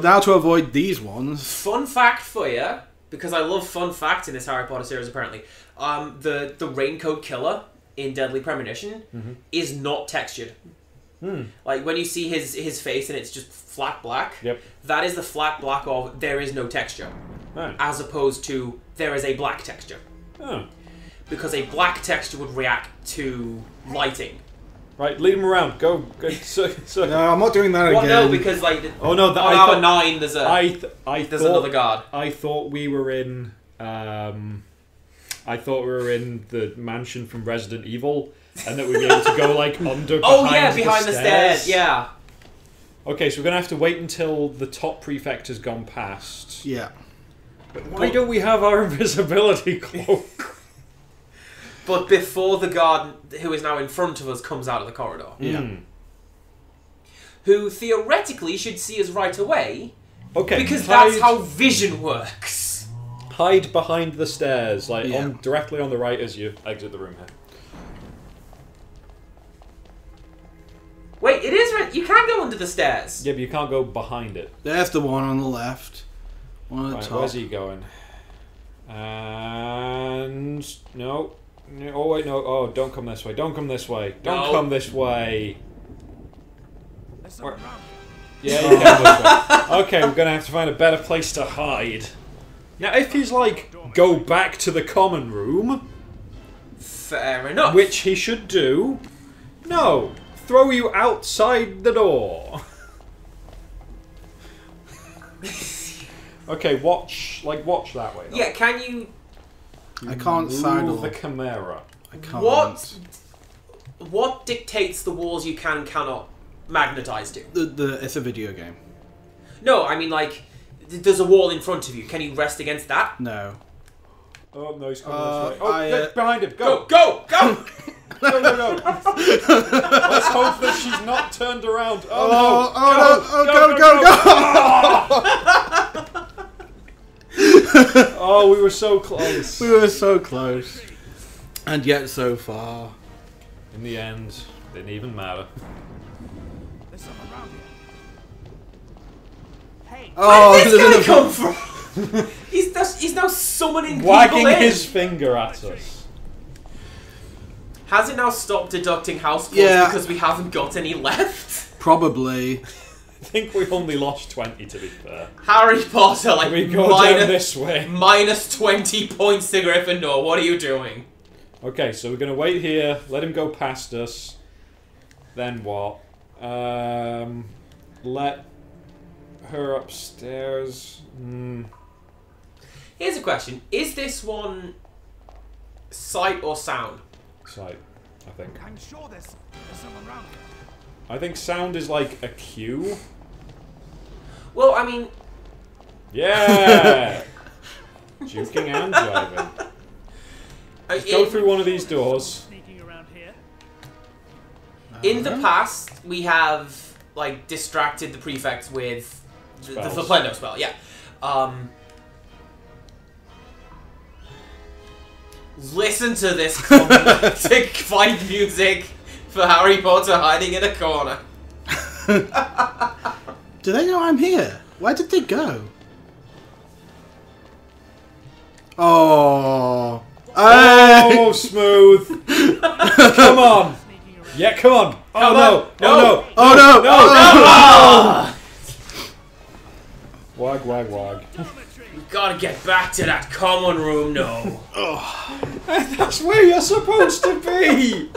But now to avoid these ones. Fun fact for you, because I love fun facts in this Harry Potter series apparently. The raincoat killer in Deadly Premonition is not textured. Like when you see his face and it's just flat black, that is the flat black of there is no texture. As opposed to there is a black texture. Because a black texture would react to lighting. Right, lead him around. Go. No, I'm not doing that again. No, because like on hour 9 there's there's another guard. I thought we were in the mansion from Resident Evil, and that we'd be able to go like under. Behind the stairs. Yeah. Okay, so we're gonna have to wait until the top prefect has gone past. Yeah. But why don't we have our invisibility cloak? But before the guard, who is now in front of us, comes out of the corridor. Yeah. Who theoretically should see us right away. Okay. Because that's how vision works. Hide behind the stairs, like directly on the right as you exit the room here. Wait, it is right. You can go under the stairs. Yeah, but you can't go behind it. There's the one on the left. One on the top. Where's he going? And no. Oh wait, no. Oh, don't come this way. Don't come this way. Don't come this way. Yeah, you can this way. Okay, we're gonna have to find a better place to hide. Now, if he's like, go back to the common room, fair enough. Which he should do. No, throw you outside the door. Okay, watch that way. Though. Yeah, can you? I can't sidle the chimera. I can't. What dictates the walls you can and cannot magnetize to? It's a video game. No, I mean like, there's a wall in front of you. Can you rest against that? No. Oh no, he's coming this way. Oh, behind him! Go! Go! No! Let's hope that she's not turned around. Go! Oh, we were so close. We were so close. And yet so far. In the end, didn't even matter. There's someone around here. Hey. Where did this guy come from? He's now summoning wagging people in. his finger at us. Has it now stopped deducting house points because we haven't got any left? Probably. I think we only lost 20 to be fair. Harry Potter, like, we go down this way. Minus 20 points to Gryffindor. What are you doing? Okay, so we're going to wait here, let him go past us. Then what? Let her upstairs. Here's a question. Is this one sight or sound? Sight, I think. I'm sure there's someone around here. I think sound is like a cue. Well, I mean... Yeah! Juking and jiving. Let's go through one of these doors. In the past, we have, like, distracted the prefects with the Flendo spell, yeah. Listen to this climactic fight music for Harry Potter hiding in a corner. Do they know I'm here? Where did they go? Oh. Oh, smooth. Come on. Yeah, come on. Oh, no. No. Oh, no. No. Wag, wag, wag. We gotta get back to that common room, no. That's where you're supposed to be.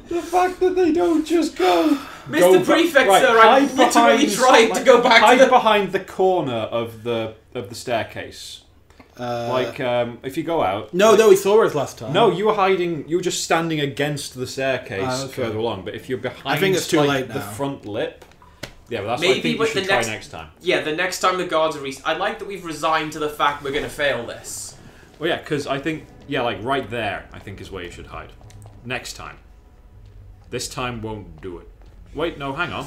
The fact that they don't just go... Mr. Prefect, sir, I'm literally trying to go back to the... behind the corner of the staircase. If you go out... No, he saw us last time. No, you were hiding... You were just standing against the staircase further along. But if you're behind... I think it's too late now. The front lip... Yeah, but that's Maybe what I think you should try next time. Yeah, the next time the guards are I like that we've resigned to the fact we're going to fail this. Well, yeah, because I think... Yeah, like right there, I think is where you should hide. Next time. This time won't do it. Wait, no, hang on.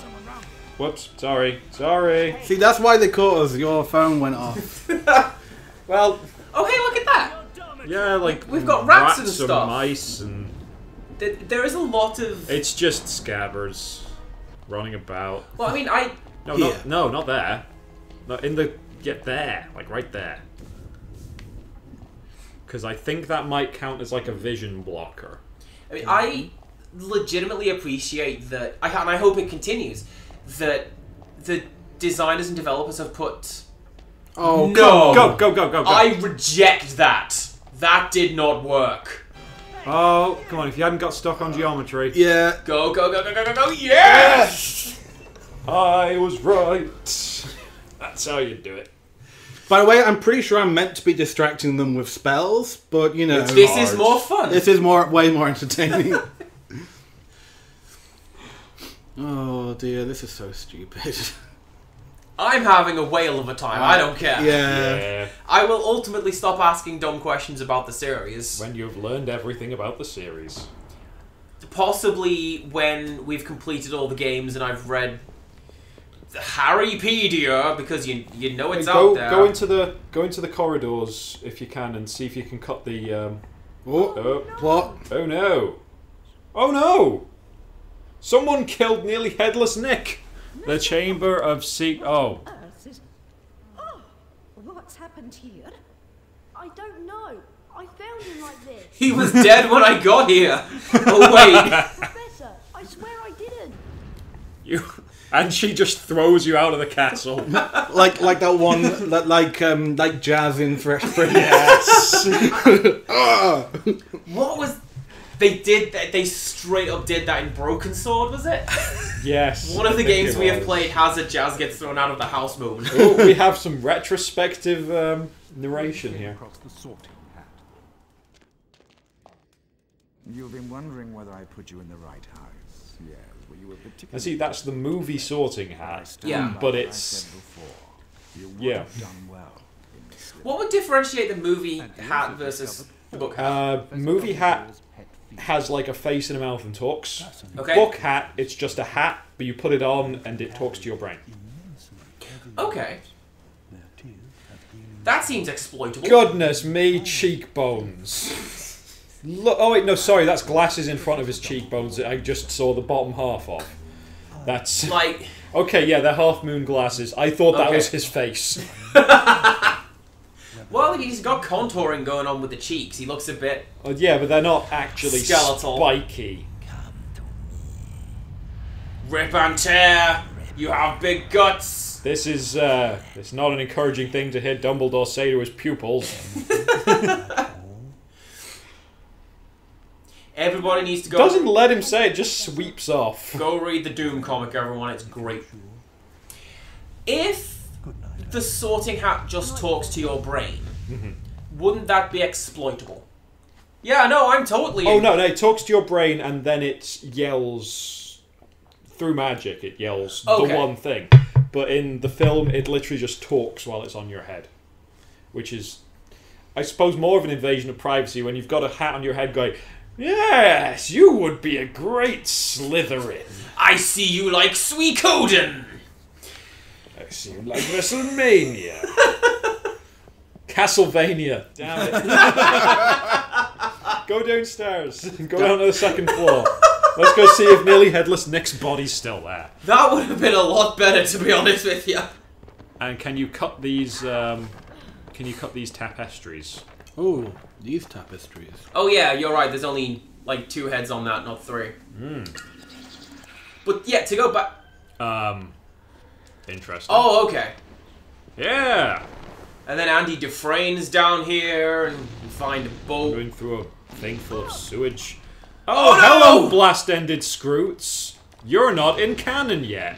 Whoops, sorry. See, that's why they caught us. Your phone went off. Well... Oh, hey, look at that! Yeah, like... We've got rats and stuff. Mice and... There is a lot of... It's just scabbers running about. Well, I mean, No, Here. not there. No, in the... Get there. Like, right there. Because I think that might count as, like, a vision blocker. I mean, I legitimately appreciate that, and I hope it continues, that the designers and developers have put... Oh, no! Go. I reject that. That did not work. Oh, come on, if you hadn't got stuck on geometry. Yeah. Go, yes! I was right. That's how you do it. By the way, I'm pretty sure I'm meant to be distracting them with spells, but you know... This is more fun. This is way more entertaining. Oh dear, this is so stupid. I'm having a whale of a time. I don't care. Yeah. I will ultimately stop asking dumb questions about the series. When you've learned everything about the series. Possibly when we've completed all the games and I've read Harrypedia, because you know it's out there. Go into the corridors if you can and see if you can cut the. What? Oh no! Oh no! Someone killed nearly headless Nick. The Chamber of Oh. Oh, what's happened here? I don't know. I found him like this. He was dead when I got here. Oh wait. Professor, I swear I didn't. And she just throws you out of the castle. like that one, like Jazz in Fresh Prince. Yes. What was... They straight up did that in Broken Sword, was it? Yes. One of the I think games it we have was. played has a Jazz gets thrown out of the house moment. Oh, we have some retrospective narration here. Across the sorting hat. You've been wondering whether I put you in the right house. Yes, well, you were particularly... And see, that's the movie Sorting Hat. Yeah. But I it's... said before, you would Yeah. have done well in this. What would differentiate the movie hat versus the book hat? Movie Hat has like a face and a mouth and talks. Okay. Book Hat, it's just a hat, but you put it on and it talks to your brain. Okay. That seems exploitable. Goodness me, cheekbones. Look, oh wait, no, sorry, that's glasses in front of his cheekbones that I just saw the bottom half of. That's... Like... Okay, yeah, they're half-moon glasses. I thought that Okay. was his face. Well, he's got contouring going on with the cheeks. He looks a bit... Yeah, but they're not actually Skeletal. spiky. Rip and tear! You have big guts! This is, it's not an encouraging thing to hear Dumbledore say to his pupils. Everybody needs to go... Doesn't let him say it, just sweeps off. Go read the Doom comic, everyone. It's great. If the Sorting Hat just talks to your brain, wouldn't that be exploitable? Yeah, no, I'm totally... Oh, no, it talks to your brain and then it yells... Through magic, it yells the Okay. one thing. But in the film, it literally just talks while it's on your head. Which is, I suppose, more of an invasion of privacy when you've got a hat on your head going... Yes, you would be a great Slytherin. I see you like Suikoden! I see you like WrestleMania. Castlevania. Damn it. Go downstairs. Go down to the second floor. Let's go see if nearly headless Nick's body's still there. That would have been a lot better, to be honest with you. And can you cut these? Can you cut these tapestries? Oh, these tapestries. Oh yeah, you're right. There's only like 2 heads on that, not 3. But yeah, to go back. Interesting. Oh, okay. Yeah. And then Andy Dufresne's down here, and you find a boat. Going through a thing full of sewage. Oh, no! Hello, blast-ended Scroots. You're not in canon yet.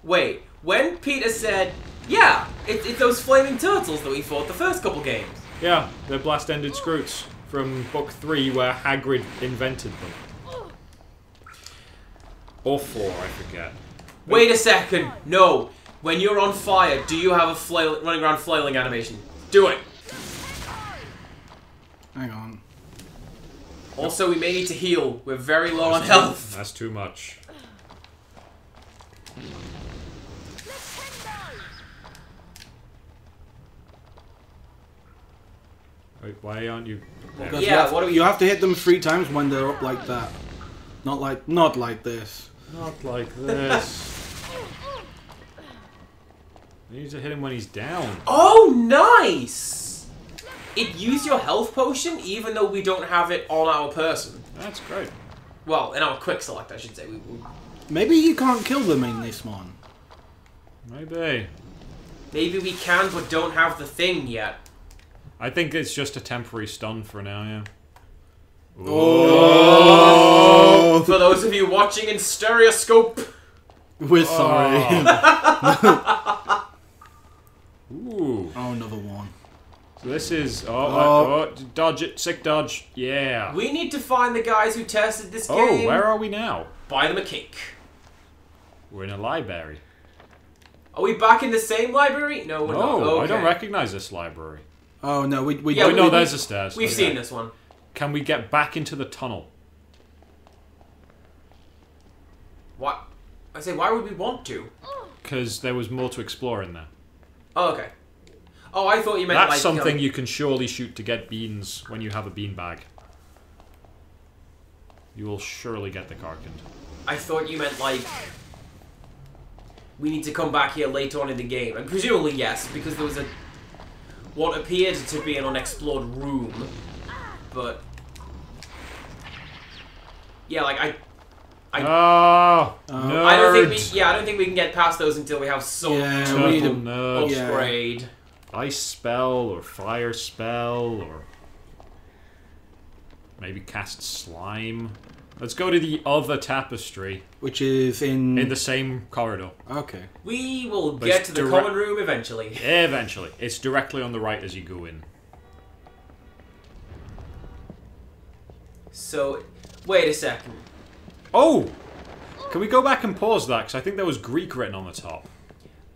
Wait, when Peter said, "Yeah, it's those flaming turtles that we fought the first couple games." Yeah, they're blast-ended Scroots from Book 3, where Hagrid invented them. Or 4, I forget. Wait a second. No. When you're on fire, do you have a running around flailing animation? Do it. Hang on. Also, we may need to heal. We're very low on health. That's too much. Wait, why aren't you there? Because Yeah, what do we... You have to hit them 3 times when they're up like that. Not like this. Not like this. You need to hit him when he's down. Oh, nice! It used your health potion even though we don't have it on our person. That's great. Well, in our quick select, I should say. Maybe you can't kill them in this one. Maybe. Maybe we can, but don't have the thing yet. I think it's just a temporary stun for now, yeah. Oh! For those of you watching in stereoscope, We're sorry. Ooh. Oh, another one. So this is... dodge it. Sick dodge. Yeah. we need to find the guys who tested this Oh, game. where are we now? Buy them a cake. We're in a library. Are we back in the same library? No, we're not. Oh, Okay. I don't recognize this library. Oh, no, we Yeah, Oh, no, we- there's the stairs. We've Okay. seen this one. Can we get back into the tunnel? What? I say, why would we want to? Because there was more to explore in there. Oh, okay. Oh, I thought you meant That's like something you can surely shoot to get beans when you have a bean bag. You will surely get the Karkand. I thought you meant like we need to come back here later on in the game, and presumably yes, because there was a what appeared to be an unexplored room, but yeah, like Oh, I don't think nerds. I don't think we can get past those until we have some Yeah, Turtle we need a- nerds. Yeah. upgrade. Ice spell or fire spell or maybe cast slime. Let's go to the other tapestry Which is in... in the same corridor. Okay. We will But get it's to the direct- common room eventually. Eventually. It's directly on the right as you go in. So, wait a second. Oh! Can we go back and pause that? Because I think there was Greek written on the top.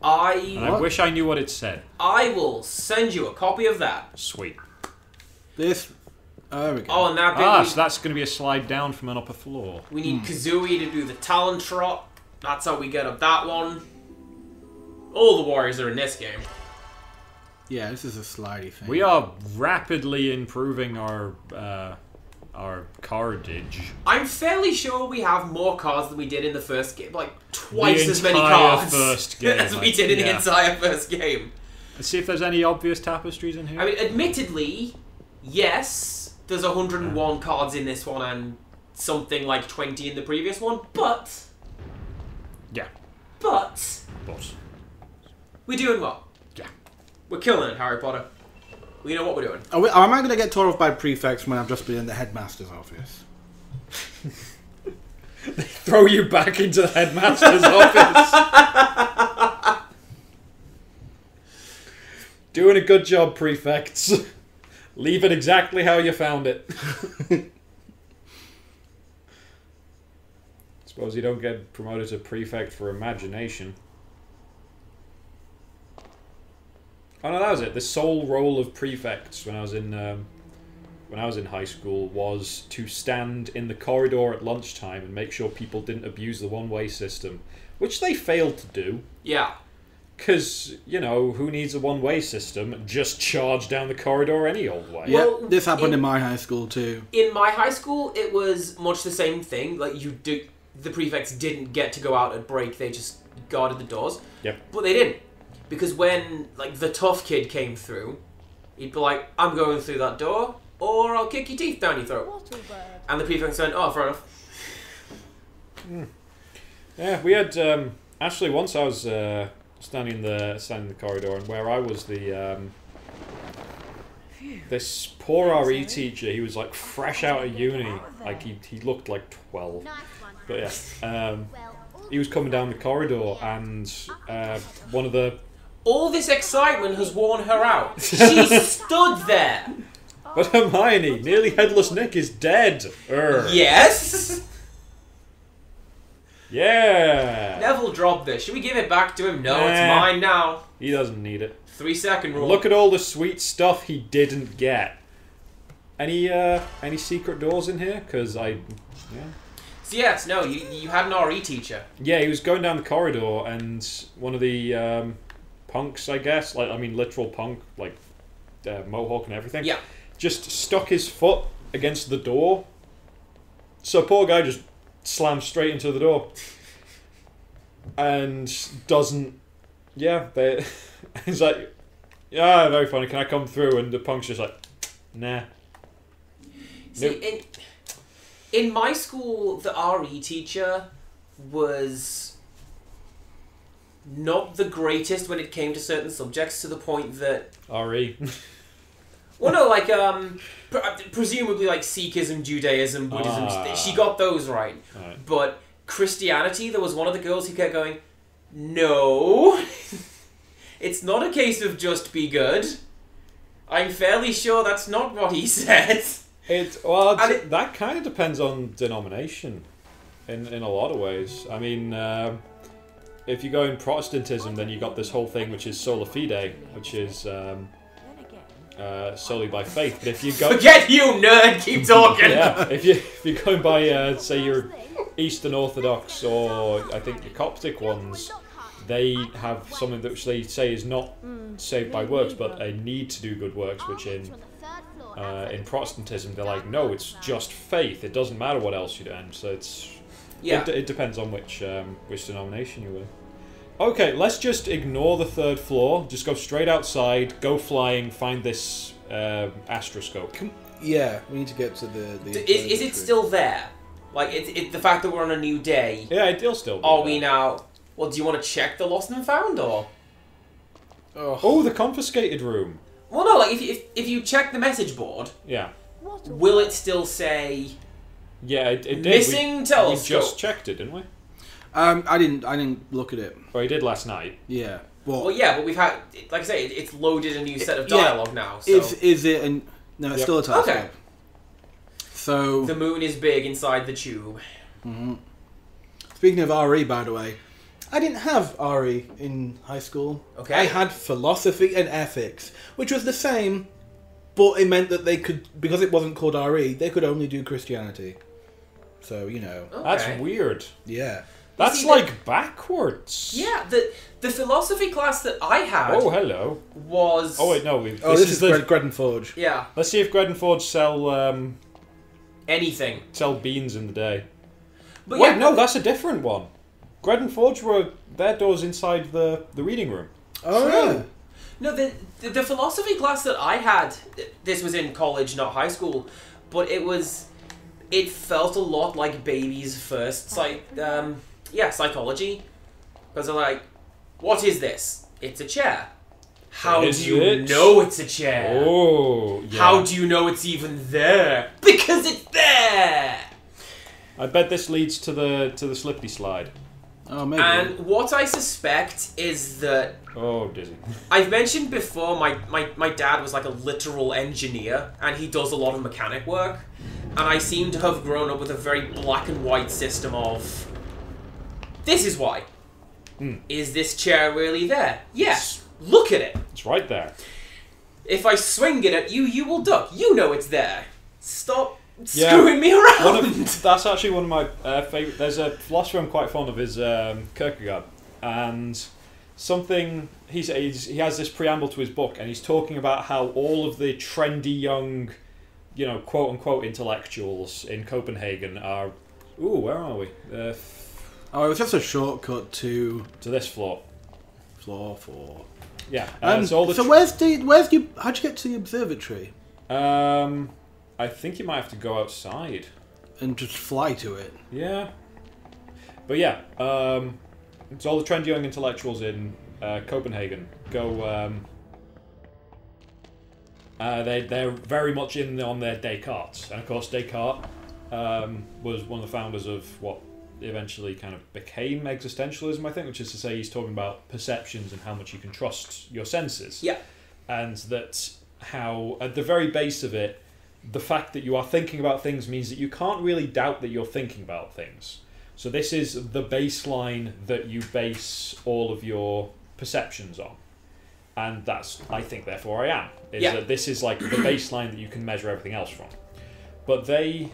And I What? wish I knew what it said. I will send you a copy of that. Sweet. This... Oh, there we go. Oh, and that bit Ah, we- so that's going to be a slide down from an upper floor. We need Kazooie to do the talent trot. That's how we get up that one. All the warriors are in this game. Yeah, this is a slidey thing. We are rapidly improving our cardage. I'm fairly sure we have more cards than we did in the first game. Like, twice The as many entire cards first game, as we like, did in the yeah. entire first game. Let's see if there's any obvious tapestries in here. I mean, admittedly, yes, there's 101 cards in this one and something like 20 in the previous one, but yeah, but but we're doing well. yeah. We're killing it, Harry Potter. We know what we're doing. Am I going to get told off by prefects when I've just been in the headmaster's office? Throw you back into the headmaster's office. Doing a good job, prefects. Leave it exactly how you found it. Suppose you don't get promoted to prefect for imagination. Oh no, that was it. The sole role of prefects when I was in high school was to stand in the corridor at lunchtime and make sure people didn't abuse the one-way system, which they failed to do. Yeah. Because, you know, who needs a one-way system? Just charge down the corridor any old way. Yeah, Well, this happened in- in my high school too. In my high school, it was much the same thing. Like, the prefects didn't get to go out at break, they just guarded the doors. Yep. But they didn't. Because when, like, the tough kid came through, he'd be like, I'm going through that door, or I'll kick your teeth down your throat. Wattlebird. And the prefects went, oh, fair enough. Yeah, we had actually once I was standing in the corridor, and where I was this poor RE teacher. He was like fresh out of uni, like he looked like 12. But yeah, he was coming down the corridor, and one of the All this excitement has worn her out. She stood there. but Hermione, nearly headless Nick is dead. Yes? Yeah. Neville dropped this. Should we give it back to him? No, it's Nah. mine now. He doesn't need it. 3-second rule. Look at all the sweet stuff he didn't get. Any secret doors in here? Because yeah. So yes, no, you had an RE teacher. Yeah, he was going down the corridor, and one of the punks, I guess, literal punk, like mohawk and everything, Yeah. just stuck his foot against the door. So poor guy just slammed straight into the door, and doesn't Yeah, he's like, yeah, very funny. Can I come through? And the punk's just like, nah. See, Nope. in my school, the RE teacher was not the greatest when it came to certain subjects, to the point that... RE. Well, no, like, presumably, like, Sikhism, Judaism, Buddhism, she got those right. But Christianity, there was one of the girls who kept going, no, it's not a case of just be good. I'm fairly sure that's not what he said. That kind of depends on denomination in a lot of ways. I mean, if you go in Protestantism, then you got this whole thing which is sola fide, which is solely by faith. But if you go... Forget you, nerd! Keep talking! Yeah, if you're going by, say, your Eastern Orthodox, or I think the Coptic ones, they have something that which they say is not saved by works, but a need to do good works, which in Protestantism they're like, no, it's just faith. It doesn't matter what else you do. And so it depends on which denomination you're with. Okay, let's just ignore the third floor. Just go straight outside, go flying, find this astroscope. Yeah, we need to get to the Is it still there? Like, the fact that we're on a new day... Yeah, it'll still be Are there. we now... Well, do you want to check the lost and found, or...? Oh, the confiscated room. Well, no, like, if you check the message board... Yeah. Will it still say... Yeah, it did. Missing telescope. We just checked it, didn't we? I didn't look at it. Oh, he did last night. Yeah. Well, yeah, but we've had... Like I say, it's loaded a new set of dialogue now, so... Is it... No, it's still a telescope. Okay. So... The moon is big inside the tube. Mm-hmm. Speaking of RE, by the way, I didn't have RE in high school. Okay. I had philosophy and ethics, which was the same, but it meant that they could, because it wasn't called RE, they could only do Christianity. So, you know. Okay. That's weird. Yeah. That's like backwards. Yeah, the philosophy class that I had... Oh, hello. Was... Oh, wait, no. This is Gredden Forge. Yeah. Let's see if Gredden Forge sell... anything. Sell beans in the day. But Wait, yeah, no, that's a different one. Gredden Forge were their doors inside the reading room. Oh, yeah. No, the philosophy class that I had, this was in college, not high school, but it felt a lot like baby's first psychology. Because they're like, what is this? It's a chair. How do you know it's a chair? Oh, yeah. How do you know it's even there? Because it's there! I bet this leads to the slippity slide. Oh, maybe. And what I suspect is that... Oh, dizzy. I've mentioned before, my dad was like a literal engineer, and he does a lot of mechanic work. And I seem to have grown up with a very black and white system of... This is why. Is this chair really there? Yes. Look at it. It's right there. If I swing it at you, you will duck. You know it's there. Stop screwing me around. That's actually one of my favourite... There's a philosopher I'm quite fond of, is Kierkegaard. And something... He has this preamble to his book, and he's talking about how all of the trendy young, you know, quote-unquote intellectuals in Copenhagen are... Ooh, where are we? It was just a shortcut to this floor. Floor 4. Yeah. So how'd you get to the observatory? I think you might have to go outside. And just fly to it. Yeah. But yeah, it's all the trendy young intellectuals in Copenhagen. Go, they're very much in on their Descartes. And of course Descartes was one of the founders of what eventually kind of became existentialism, I think, which is to say he's talking about perceptions and how much you can trust your senses. Yeah. And that how, at the very base of it, the fact that you are thinking about things means that you can't really doubt that you're thinking about things. So this is the baseline that you base all of your perceptions on. And that's, I think, therefore I am. That this is like the baseline that you can measure everything else from. But the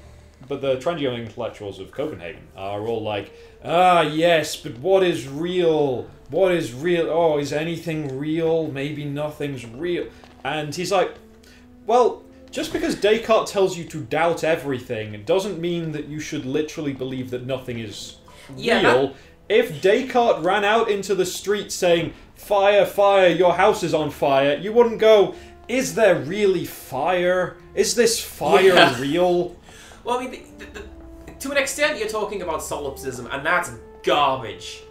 trendy young intellectuals of Copenhagen are all like, yes, but what is real? What is real? Oh, is anything real? Maybe nothing's real. And he's like, well, just because Descartes tells you to doubt everything, it doesn't mean that you should literally believe that nothing is real. If Descartes ran out into the street saying, "Fire, fire, your house is on fire," you wouldn't go, "Is there really fire? Is this fire real?" Well, I mean, to an extent, you're talking about solipsism, and that's garbage,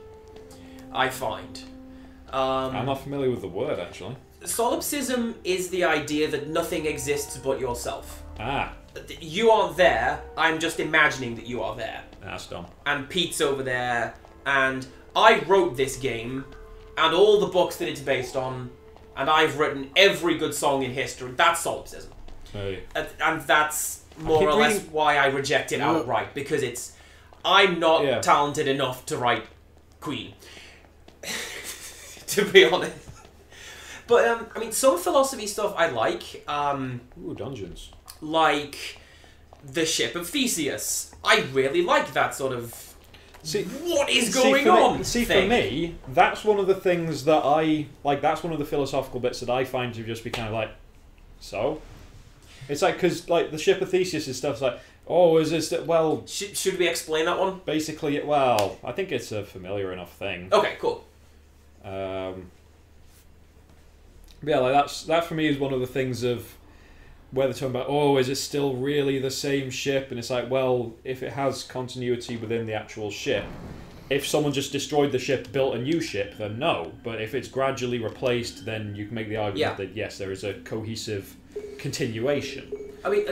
I find. I'm not familiar with the word, actually. Solipsism is the idea that nothing exists but yourself. Ah. You aren't there, I'm just imagining that you are there. That's dumb. And Pete's over there, and I wrote this game, and all the books that it's based on, and I've written every good song in history. That's solipsism. Hey. And that's more or less why I reject it outright, because I'm not talented enough to write Queen. To be honest. But, I mean, some philosophy stuff I like. Ooh, dungeons. Like the Ship of Theseus. I really like that sort of... what is going on? For me, that's one of the things that I... Like, that's one of the philosophical bits that I find to just be kind of like, so? It's like, because, like, the Ship of Theseus and stuff's like, oh, is this... Well... Should we explain that one? Basically, well, I think it's a familiar enough thing. Okay, cool. Yeah, like, that for me is one of the things of... Where they're talking about, oh, is it still really the same ship? And it's like, well, if it has continuity within the actual ship, if someone just destroyed the ship, built a new ship, then no. But if it's gradually replaced, then you can make the argument that, yes, there is a cohesive continuation. I mean...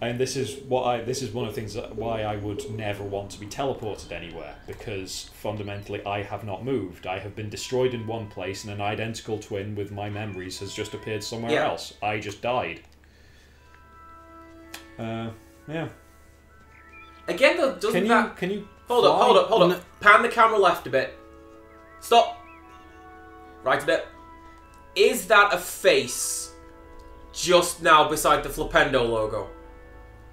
and this is one of the things why I would never want to be teleported anywhere, because fundamentally I have not moved. I have been destroyed in one place, and an identical twin with my memories has just appeared somewhere else. I just died. Yeah. Again, though, doesn't that... Can you... Hold up. Pan the camera left a bit. Stop. Right a bit. Is that a face just now beside the Flipendo logo?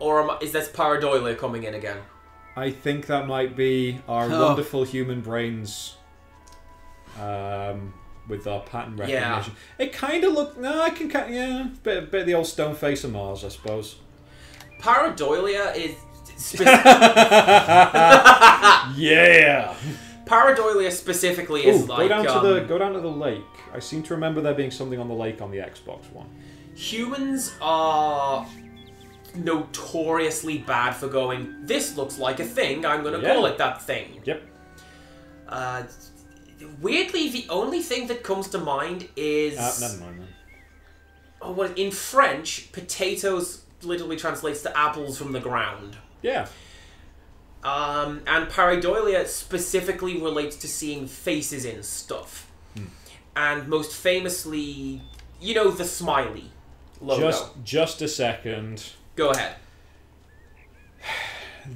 Or is this pareidolia coming in again? I think that might be our wonderful human brains with our pattern recognition. Yeah. It kind of looked... No, I can... Yeah, bit of the old stone face of Mars, I suppose. Pareidolia is... Yeah! Pareidolia specifically is like... Go down to the lake. I seem to remember there being something on the lake on the Xbox One. Humans are notoriously bad for going, this looks like a thing, I'm going to call it that thing. Yep. Weirdly, the only thing that comes to mind is... never mind then. Oh, well, in French, potatoes literally translates to apples from the ground. Yeah. And pareidolia specifically relates to seeing faces in stuff. And most famously, you know, the smiley logo. Just a second. Go ahead.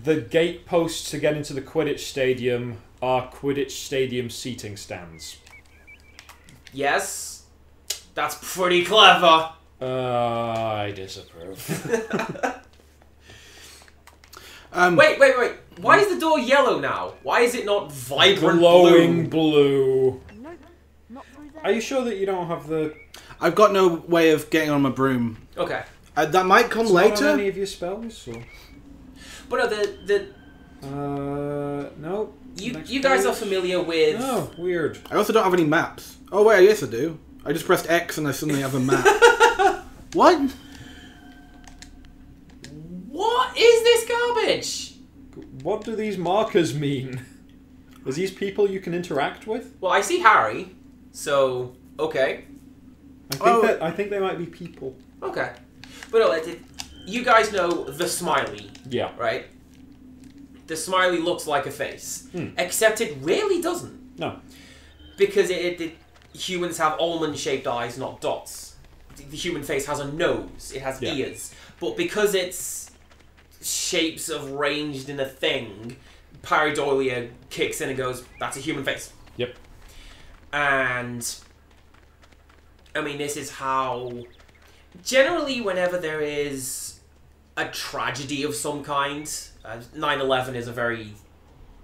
The gate posts to get into the Quidditch Stadium are Quidditch Stadium seating stands. Yes. That's pretty clever. I disapprove. Wait. Why is the door yellow now? Why is it not vibrant glowing blue? Nope, not through there. Are you sure that you don't have the... I've got no way of getting on my broom. Okay. That might come It's later. not on any of your spells? Or... But no. No. You guys are familiar with... Oh, weird. I also don't have any maps. Oh wait, yes I do. I just pressed X and I suddenly have a map. What? What is this garbage? What do these markers mean? Are these people you can interact with? Well, I see Harry, so okay. I think they might be people. Okay, but no, you guys know the smiley, right? The smiley looks like a face, except it really doesn't. No, because humans have almond-shaped eyes, not dots. The human face has a nose, it has ears, but because it's shapes arranged in a thing, pareidolia kicks in and goes, that's a human face. Yep. And I mean, this is how generally whenever there is a tragedy of some kind, 9/11 is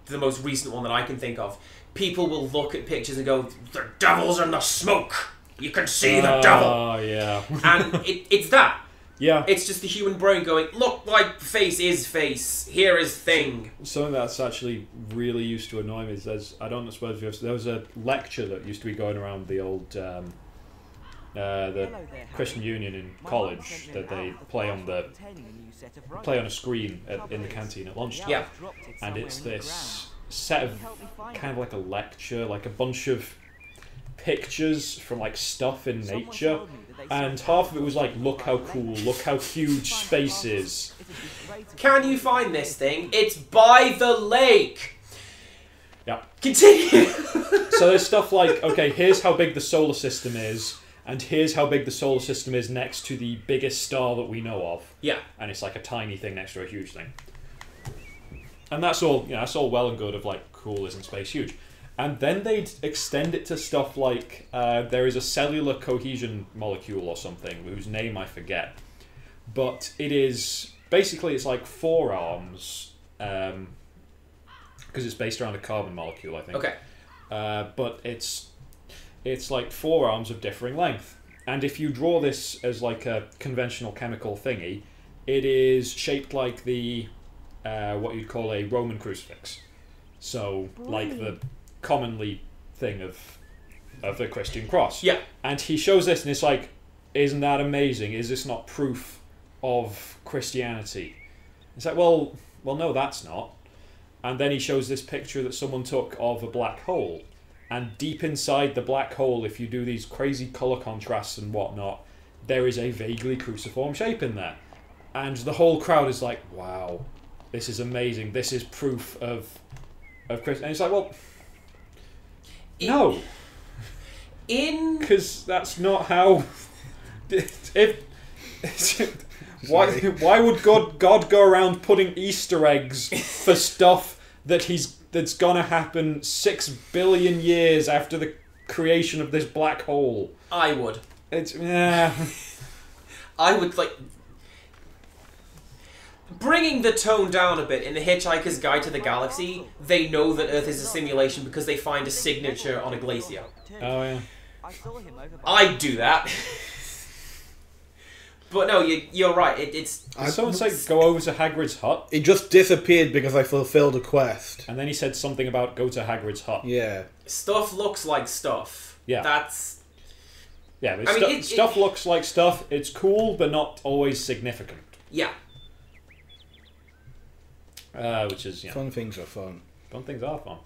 the most recent one that I can think of, people will look at pictures and go, the devil's in the smoke, you can see the devil. Oh yeah. And it's that. Yeah. It's just the human brain going, look, like, face is face, here is thing. Something that's actually really used to annoy me is I don't suppose there was a lecture that used to be going around the old the Christian Union in college that they play on a screen in the canteen at lunchtime. Yeah. And it's this set of kind of like a lecture, like a bunch of pictures from like stuff in nature, and half of it was like, look how cool, look how huge space is. Can you find this thing? It's by the lake. Yeah. Continue. So there's stuff like, okay, here's how big the solar system is, and here's how big the solar system is next to the biggest star that we know of. Yeah. And it's like a tiny thing next to a huge thing. And that's all, that's all well and good of like, cool, isn't space huge? And then they'd extend it to stuff like, there is a cellular cohesion molecule or something, whose name I forget. But it is, basically it's like forearms, because it's based around a carbon molecule, I think. Okay. But it's like forearms of differing length. And if you draw this as like a conventional chemical thingy, it is shaped like the, what you'd call a Roman crucifix. So, like the commonly thing of the Christian cross. Yeah. And he shows this and it's like, isn't that amazing? Is this not proof of Christianity? It's like, well, no, that's not. And then he shows this picture that someone took of a black hole. And deep inside the black hole, if you do these crazy colour contrasts and whatnot, there is a vaguely cruciform shape in there. And the whole crowd is like, wow, this is amazing. This is proof of Christ. And it's like, well, no. Because that's not how... Why would God go around putting Easter eggs for stuff that's gonna happen 6 billion years after the creation of this black hole? I would. It's I would, like... Bringing the tone down a bit, in The Hitchhiker's Guide to the Galaxy, they know that Earth is a simulation because they find a signature on a glacier. Oh, yeah. I'd do that. But no, you're right. Did someone say go over to Hagrid's hut? It just disappeared because I fulfilled a quest. And then he said something about go to Hagrid's hut. Yeah. Stuff looks like stuff. Yeah. That's... Yeah, but stuff looks like stuff. It's cool, but not always significant. Yeah. Which is, Fun things are fun. Fun things are fun.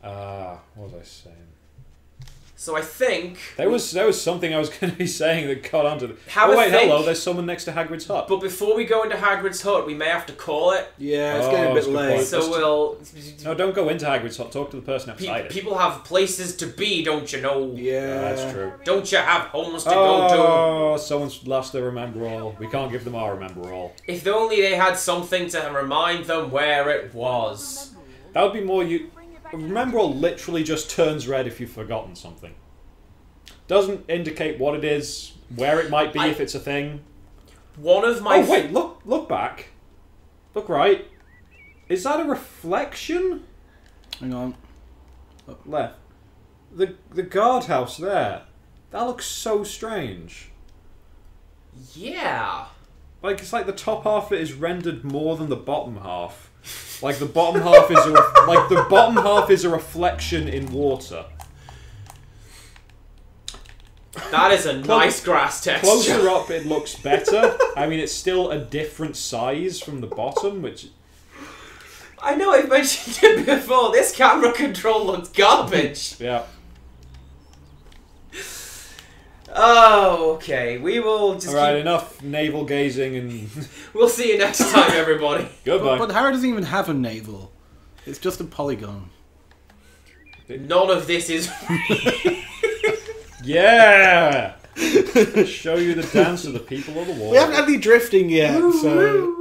What was I saying? So I think... There was something I was going to be saying that got onto the... Hello, there's someone next to Hagrid's hut. But before we go into Hagrid's hut, we may have to call it. Yeah, it's getting a bit late. So we'll... No, don't go into Hagrid's hut. Talk to the person outside it. People have places to be, don't you know? Yeah. That's true. Don't you have homes to go to? Oh, someone's lost their remember all. We can't give them our remember all. If only they had something to remind them where it was. That would be more... Remember all literally just turns red if you've forgotten something. Doesn't indicate what it is, where it might be if it's a thing. One of my... Oh, wait, look back. Look right. Is that a reflection? Hang on. Left. The guardhouse there. That looks so strange. Yeah. Like, it's like the top half of it is rendered more than the bottom half. Like, the bottom half is a reflection in water. That is a nice grass texture. Closer up, it looks better. I mean, it's still a different size from the bottom, which... I know, I've mentioned it before. This camera control looks garbage. Yeah. Oh, okay. We will just Alright, enough navel gazing and... We'll see you next time, everybody. Goodbye. But Harry doesn't even have a navel. It's just a polygon. None of this is... Yeah! Show you the dance of the people of the wall. We haven't had any drifting yet, so...